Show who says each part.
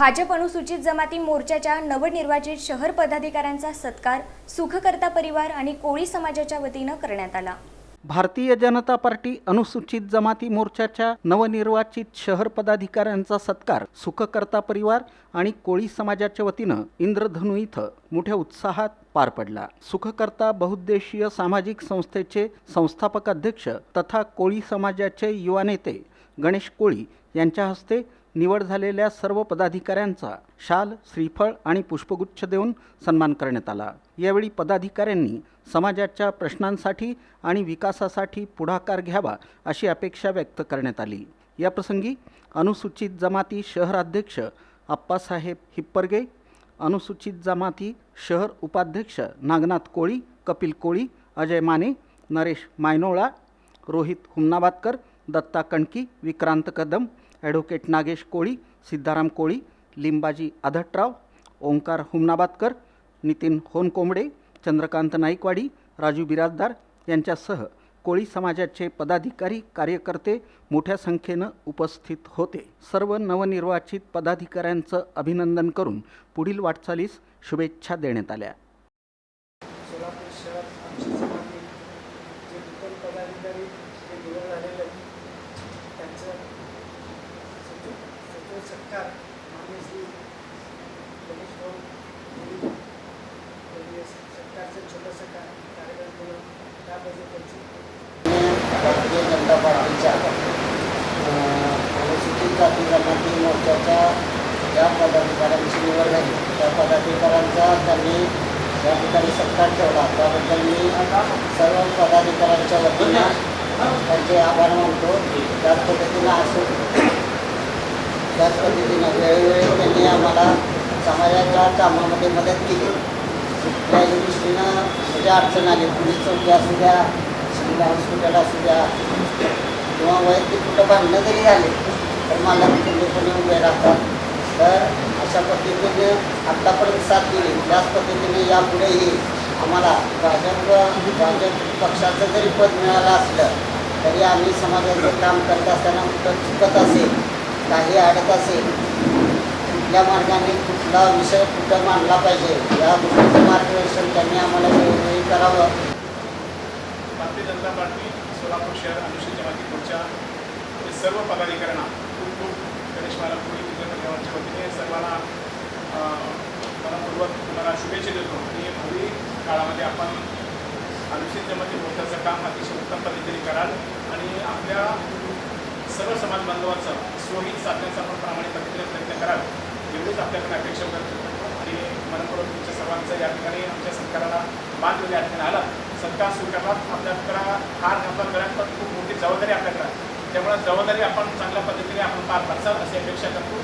Speaker 1: भाजप अनुसूचित जमाती मोर्चाच्या नवनिर्वाचित शहर पदाधिकाऱ्यांचा सत्कार सुखकर्ता परिवार आणि कोळी समाजाच्या वतीनं करण्यात आला।
Speaker 2: भारतीय जनता पार्टी अनुसूचित जमाती मोर्चाच्या नवनिर्वाचित शहर पदाधिकाऱ्यांचा सत्कार सुखकर्ता परिवार आणि कोळी समाजाच्या वतीनं इंद्रधनु इथं मोठ्या उत्साहात पार पडला। सुखकर्ता बहुउद्देशीय सामाजिक संस्थेचे संस्थापक अध्यक्ष तथा कोळी समाजाचे युवा नेते गणेश कोळी यांच्या हस्ते निवड झालेल्या सर्व पदाधिकाऱ्यांचा शाल, श्रीफळ आणि पुष्पगुच्छ देऊन सन्मान करण्यात आला। यावेळी पदाधिकाऱ्यांनी समाजाच्या प्रश्नांसाठी आणि विकासासाठी पुढाकार घ्यावा अशी अपेक्षा व्यक्त करण्यात आली। या प्रसंगी अनुसूचित जमाती शहर अध्यक्ष आप्पासाहेब हिप्परगे, अनुसूचित जमाती शहर उपाध्यक्ष नागनाथ कोळी, कपिल कोळी, अजय माने, नरेश मायनोळा, रोहित हुमनाबादकर, दत्ता कणकी, विक्रांत कदम, ॲडव्होकेट नागेश कोळी, सिद्धाराम कोळी, लिंबाजी आधटराव, ओंकार हुमनाबादकर, नितीन होनकोंबडे, चंद्रकांत नाईकवाडी, राजू बिराजदार यांच्यासह कोळी समाजाचे पदाधिकारी कार्यकर्ते मोठ्या संख्येनं उपस्थित होते। सर्व नवनिर्वाचित पदाधिकाऱ्यांचं अभिनंदन करून पुढील वाटचालीस शुभेच्छा देण्यात आल्या।
Speaker 3: सोलापूर शहर अनुसूचित जमाती जे नूतन पदाधिकारी जे निवड झालेले त्यांचं सचिव सत्कार माननीय श्री गणेश भाऊ यांनी सत्कारचं छोटंसं कार्यक्रम केलं। त्याबद्दल त्यांची
Speaker 4: भारतीय जनता पार्टीच्या अनुसूचित जाती जमाती मोर्चाच्या ज्या पदाधिकाऱ्यांची निवड झाली त्या पदाधिकाऱ्यांचा त्यांनी या ठिकाणी सत्कार ठेवला। त्याबद्दल मी सर्व पदाधिकाऱ्यांच्या वतीनं त्यांचे आभार मानतो। त्याच पद्धतीनं वेळोवेळी त्यांनी आम्हाला समाजाच्या कामामध्ये मदत केली। कुठल्याही दृष्टीनं म्हणजे अडचण आली, पोलीस चौकी असू द्या, सिव्हिल हॉस्पिटल असू द्या किंवा वैयक्तिक कुठं भांडणं जरी झाले तर मला कुटुंबीपणे उभे राहतात। तर अशा पद्धतीने आत्तापर्यंत साथ दिली। त्याच पद्धतीने यापुढेही आम्हाला भाजप पक्षाचं जरी पद मिळालं असलं तरी आम्ही समाजाचं काम करत असताना कुठं चुकत असेल, काही अडत असेल, कुठल्या मार्गाने कुठला विषय कुठं मांडला पाहिजे या गोष्टीचं मार्गदर्शन त्यांनी आम्हाला वेळोवेळी करावं।
Speaker 5: भारतीय जनता पार्टी सोलापूर शहर अनुसूचित जमाती मोर्चा सर्व पदाधिकाऱ्यांना खूप खूप गणेश महाराज कोळी परिवाराच्या वतीने सर्वांना मनपूर्वक तुम्हाला शुभेच्छा देतो। आणि भावी काळामध्ये आपण अनुसूचित जमाती मोर्चाचं काम अतिशय उत्तम पद्धतीने कराल आणि आपल्या सर्व समाज बांधवांचं स्वहित साधण्याचा आपण प्रामाणिक पद्धतीने प्रयत्न कराल एवढीच आपल्याकडे अपेक्षा करतो। आणि मनपूर्वक तुमच्या सर्वांचं या ठिकाणी आमच्या सत्काराला मान देऊन या ठिकाणी आला। सत्कार स्वीकारण्यात आपल्याकडं हार घातला गळ्यात पण खूप मोठी जबाबदारी आपल्याकडं, त्यामुळे जबाबदारी आपण चांगल्या पद्धतीने आपण पार पाडसाल अशी अपेक्षा करतो।